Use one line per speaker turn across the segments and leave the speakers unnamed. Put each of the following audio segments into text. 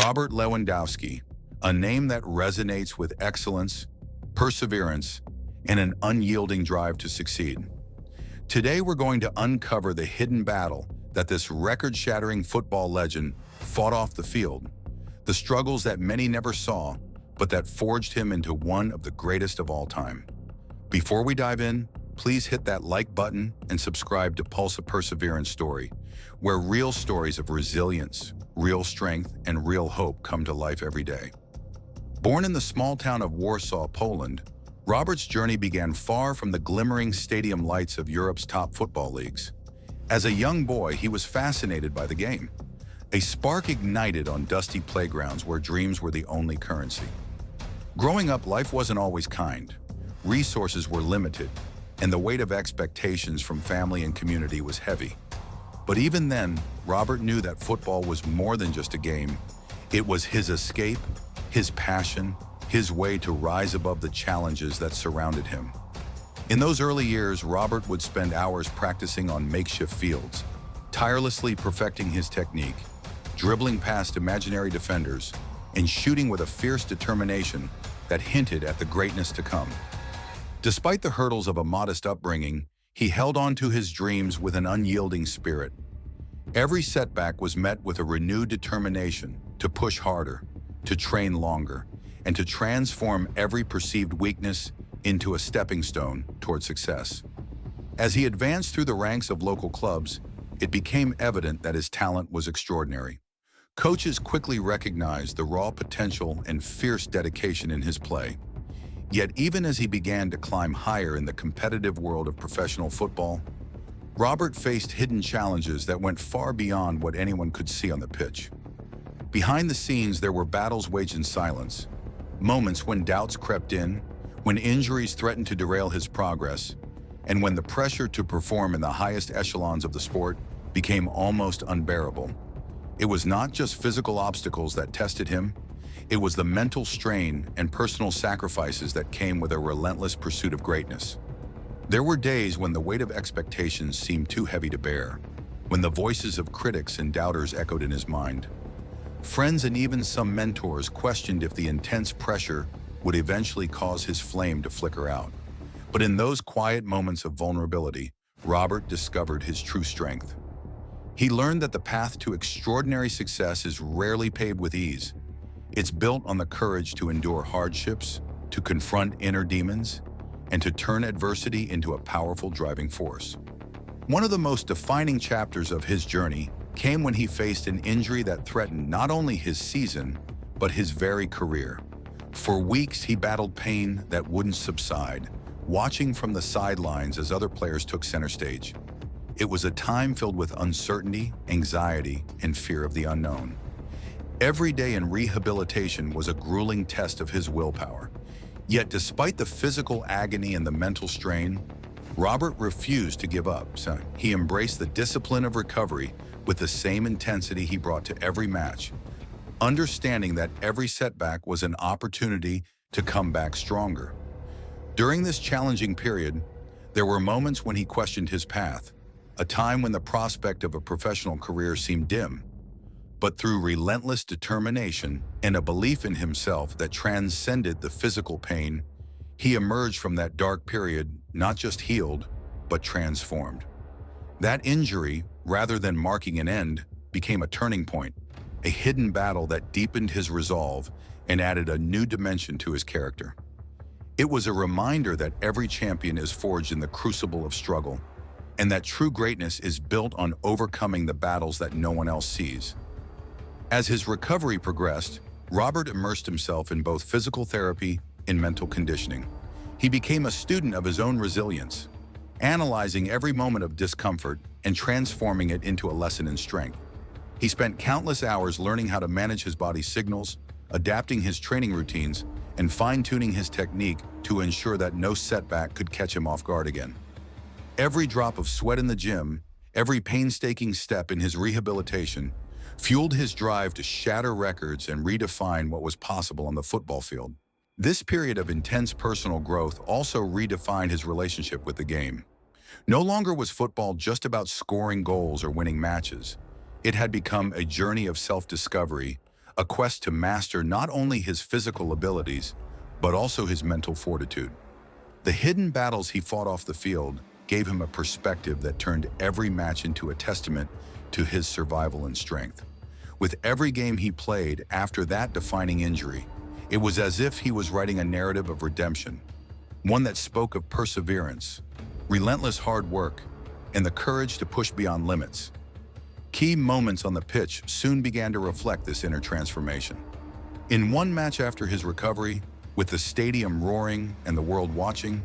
Robert Lewandowski, a name that resonates with excellence, perseverance, and an unyielding drive to succeed. Today we're going to uncover the hidden battle that this record-shattering football legend fought off the field, the struggles that many never saw, but that forged him into one of the greatest of all time. Before we dive in, please hit that like button and subscribe to Pulse of Perseverance Story, where real stories of resilience, real strength, and real hope come to life every day. Born in the small town of Warsaw, Poland, Robert's journey began far from the glimmering stadium lights of Europe's top football leagues. As a young boy, he was fascinated by the game. A spark ignited on dusty playgrounds where dreams were the only currency. Growing up, life wasn't always kind. Resources were limited, and the weight of expectations from family and community was heavy. But even then, Robert knew that football was more than just a game. It was his escape, his passion, his way to rise above the challenges that surrounded him. In those early years, Robert would spend hours practicing on makeshift fields, tirelessly perfecting his technique, dribbling past imaginary defenders, and shooting with a fierce determination that hinted at the greatness to come. Despite the hurdles of a modest upbringing, he held on to his dreams with an unyielding spirit. Every setback was met with a renewed determination to push harder, to train longer, and to transform every perceived weakness into a stepping stone toward success. As he advanced through the ranks of local clubs, it became evident that his talent was extraordinary. Coaches quickly recognized the raw potential and fierce dedication in his play. Yet even as he began to climb higher in the competitive world of professional football, Robert faced hidden challenges that went far beyond what anyone could see on the pitch. Behind the scenes, there were battles waged in silence, moments when doubts crept in, when injuries threatened to derail his progress, and when the pressure to perform in the highest echelons of the sport became almost unbearable. It was not just physical obstacles that tested him, it was the mental strain and personal sacrifices that came with a relentless pursuit of greatness. There were days when the weight of expectations seemed too heavy to bear, when the voices of critics and doubters echoed in his mind. Friends and even some mentors questioned if the intense pressure would eventually cause his flame to flicker out. But in those quiet moments of vulnerability, Robert discovered his true strength. He learned that the path to extraordinary success is rarely paved with ease. It's built on the courage to endure hardships, to confront inner demons, and to turn adversity into a powerful driving force. One of the most defining chapters of his journey came when he faced an injury that threatened not only his season, but his very career. For weeks, he battled pain that wouldn't subside, watching from the sidelines as other players took center stage. It was a time filled with uncertainty, anxiety, and fear of the unknown. Every day in rehabilitation was a grueling test of his willpower. Yet despite the physical agony and the mental strain, Robert refused to give up. So he embraced the discipline of recovery with the same intensity he brought to every match, understanding that every setback was an opportunity to come back stronger. During this challenging period, there were moments when he questioned his path, a time when the prospect of a professional career seemed dim. But through relentless determination and a belief in himself that transcended the physical pain, he emerged from that dark period not just healed, but transformed. That injury, rather than marking an end, became a turning point, a hidden battle that deepened his resolve and added a new dimension to his character. It was a reminder that every champion is forged in the crucible of struggle, and that true greatness is built on overcoming the battles that no one else sees. As his recovery progressed, Robert immersed himself in both physical therapy and mental conditioning. He became a student of his own resilience, analyzing every moment of discomfort and transforming it into a lesson in strength. He spent countless hours learning how to manage his body's signals, adapting his training routines, and fine-tuning his technique to ensure that no setback could catch him off guard again. Every drop of sweat in the gym, every painstaking step in his rehabilitation, fueled his drive to shatter records and redefine what was possible on the football field. This period of intense personal growth also redefined his relationship with the game. No longer was football just about scoring goals or winning matches. It had become a journey of self-discovery, a quest to master not only his physical abilities, but also his mental fortitude. The hidden battles he fought off the field gave him a perspective that turned every match into a testament to his survival and strength. With every game he played after that defining injury, it was as if he was writing a narrative of redemption, one that spoke of perseverance, relentless hard work, and the courage to push beyond limits. Key moments on the pitch soon began to reflect this inner transformation. In one match after his recovery, with the stadium roaring and the world watching,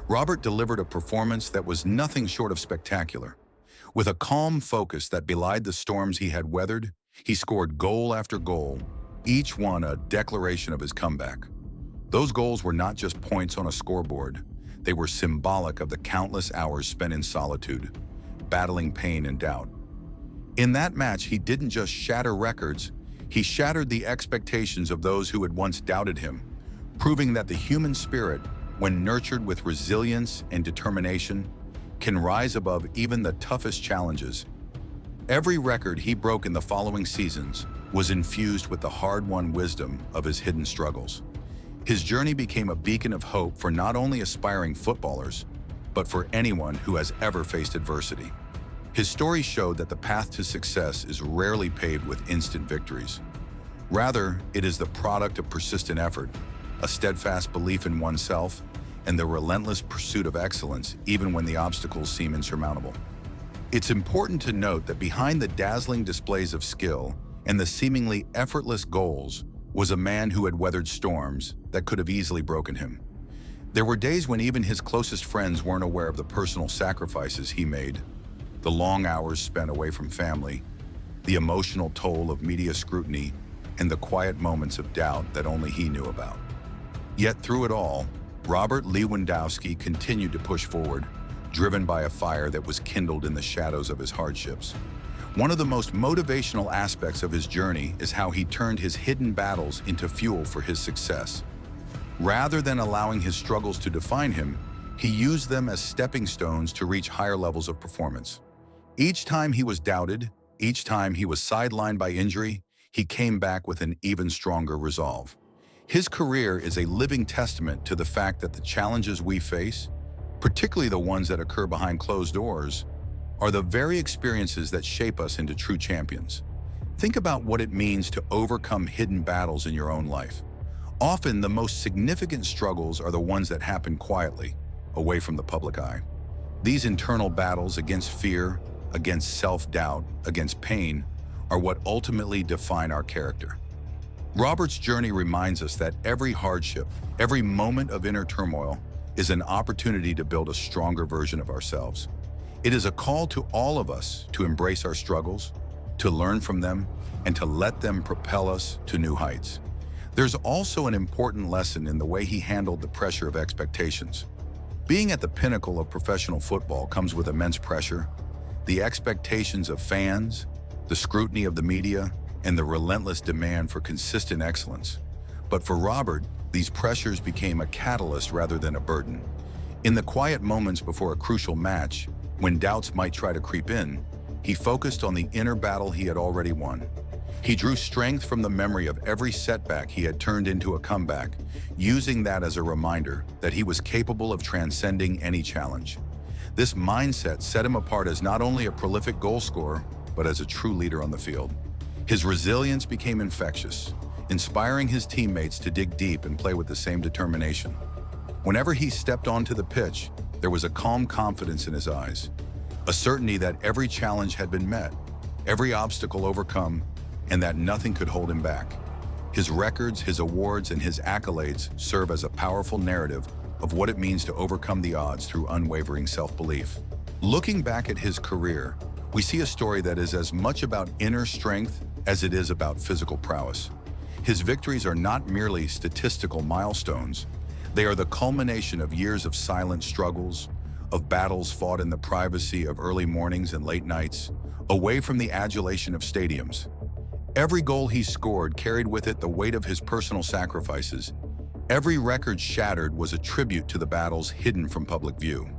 Robert delivered a performance that was nothing short of spectacular. With a calm focus that belied the storms he had weathered, he scored goal after goal, each one a declaration of his comeback. Those goals were not just points on a scoreboard. They were symbolic of the countless hours spent in solitude, battling pain and doubt. In that match, he didn't just shatter records, he shattered the expectations of those who had once doubted him, proving that the human spirit, when nurtured with resilience and determination, can rise above even the toughest challenges. Every record he broke in the following seasons was infused with the hard-won wisdom of his hidden struggles. His journey became a beacon of hope for not only aspiring footballers, but for anyone who has ever faced adversity. His story showed that the path to success is rarely paved with instant victories. Rather, it is the product of persistent effort, a steadfast belief in oneself, and the relentless pursuit of excellence even when the obstacles seem insurmountable. It's important to note that behind the dazzling displays of skill and the seemingly effortless goals was a man who had weathered storms that could have easily broken him. There were days when even his closest friends weren't aware of the personal sacrifices he made, the long hours spent away from family, the emotional toll of media scrutiny, and the quiet moments of doubt that only he knew about. Yet through it all, Robert Lewandowski continued to push forward, driven by a fire that was kindled in the shadows of his hardships. One of the most motivational aspects of his journey is how he turned his hidden battles into fuel for his success. Rather than allowing his struggles to define him, he used them as stepping stones to reach higher levels of performance. Each time he was doubted, each time he was sidelined by injury, he came back with an even stronger resolve. His career is a living testament to the fact that the challenges we face, particularly the ones that occur behind closed doors, are the very experiences that shape us into true champions. Think about what it means to overcome hidden battles in your own life. Often, the most significant struggles are the ones that happen quietly, away from the public eye. These internal battles against fear, against self-doubt, against pain, are what ultimately define our character. Robert's journey reminds us that every hardship, every moment of inner turmoil, is an opportunity to build a stronger version of ourselves. It is a call to all of us to embrace our struggles, to learn from them, and to let them propel us to new heights. There's also an important lesson in the way he handled the pressure of expectations. Being at the pinnacle of professional football comes with immense pressure. The expectations of fans, the scrutiny of the media, and the relentless demand for consistent excellence. But for Robert, these pressures became a catalyst rather than a burden. In the quiet moments before a crucial match, when doubts might try to creep in, he focused on the inner battle he had already won. He drew strength from the memory of every setback he had turned into a comeback, using that as a reminder that he was capable of transcending any challenge. This mindset set him apart as not only a prolific goal scorer, but as a true leader on the field. His resilience became infectious, inspiring his teammates to dig deep and play with the same determination. Whenever he stepped onto the pitch, there was a calm confidence in his eyes, a certainty that every challenge had been met, every obstacle overcome, and that nothing could hold him back. His records, his awards, and his accolades serve as a powerful narrative of what it means to overcome the odds through unwavering self-belief. Looking back at his career, we see a story that is as much about inner strength as it is about physical prowess. His victories are not merely statistical milestones. They are the culmination of years of silent struggles, of battles fought in the privacy of early mornings and late nights, away from the adulation of stadiums. Every goal he scored carried with it the weight of his personal sacrifices. Every record shattered was a tribute to the battles hidden from public view.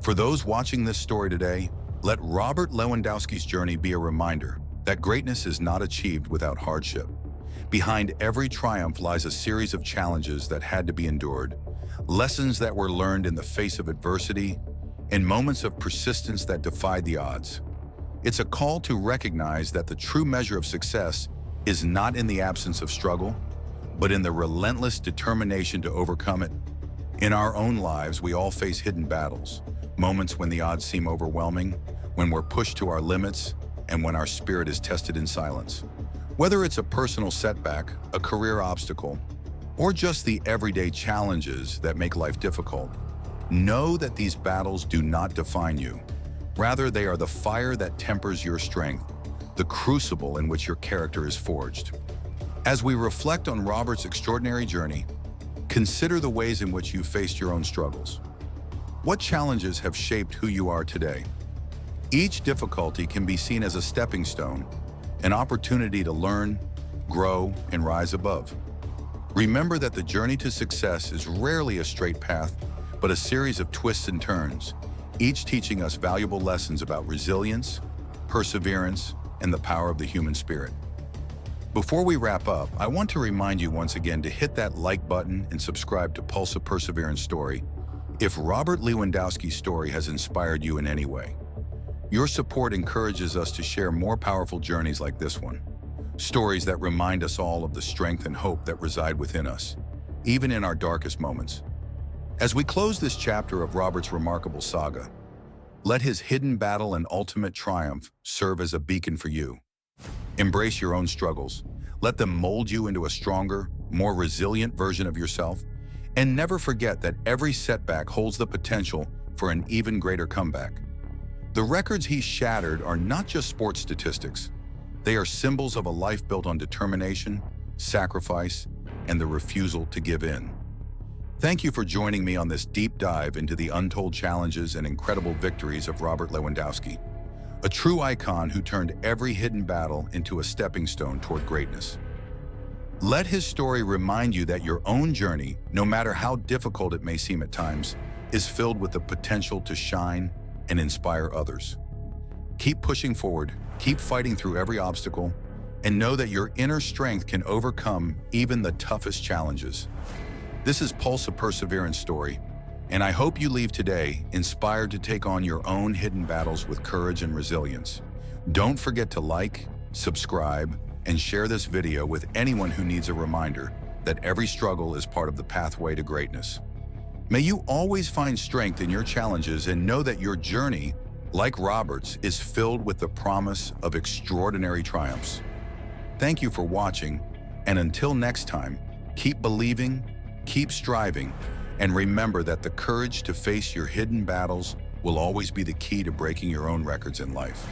For those watching this story today, let Robert Lewandowski's journey be a reminder that greatness is not achieved without hardship. Behind every triumph lies a series of challenges that had to be endured, lessons that were learned in the face of adversity, and moments of persistence that defied the odds. It's a call to recognize that the true measure of success is not in the absence of struggle, but in the relentless determination to overcome it. In our own lives, we all face hidden battles, moments when the odds seem overwhelming, when we're pushed to our limits, and when our spirit is tested in silence. Whether it's a personal setback, a career obstacle, or just the everyday challenges that make life difficult, know that these battles do not define you. Rather, they are the fire that tempers your strength, the crucible in which your character is forged. As we reflect on Robert's extraordinary journey, consider the ways in which you faced your own struggles. What challenges have shaped who you are today? Each difficulty can be seen as a stepping stone, an opportunity to learn, grow, and rise above. Remember that the journey to success is rarely a straight path, but a series of twists and turns, each teaching us valuable lessons about resilience, perseverance, and the power of the human spirit. Before we wrap up, I want to remind you once again to hit that like button and subscribe to Pulse of Perseverance Story if Robert Lewandowski's story has inspired you in any way. Your support encourages us to share more powerful journeys like this one, stories that remind us all of the strength and hope that reside within us, even in our darkest moments. As we close this chapter of Robert's remarkable saga, let his hidden battle and ultimate triumph serve as a beacon for you. Embrace your own struggles, let them mold you into a stronger, more resilient version of yourself, and never forget that every setback holds the potential for an even greater comeback. The records he shattered are not just sports statistics. They are symbols of a life built on determination, sacrifice, and the refusal to give in. Thank you for joining me on this deep dive into the untold challenges and incredible victories of Robert Lewandowski, a true icon who turned every hidden battle into a stepping stone toward greatness. Let his story remind you that your own journey, no matter how difficult it may seem at times, is filled with the potential to shine and inspire others. Keep pushing forward, keep fighting through every obstacle, and know that your inner strength can overcome even the toughest challenges. This is Pulse of Perseverance Story, and I hope you leave today inspired to take on your own hidden battles with courage and resilience. Don't forget to like, subscribe, and share this video with anyone who needs a reminder that every struggle is part of the pathway to greatness. May you always find strength in your challenges and know that your journey, like Robert's, is filled with the promise of extraordinary triumphs. Thank you for watching, and until next time, keep believing, keep striving, and remember that the courage to face your hidden battles will always be the key to breaking your own records in life.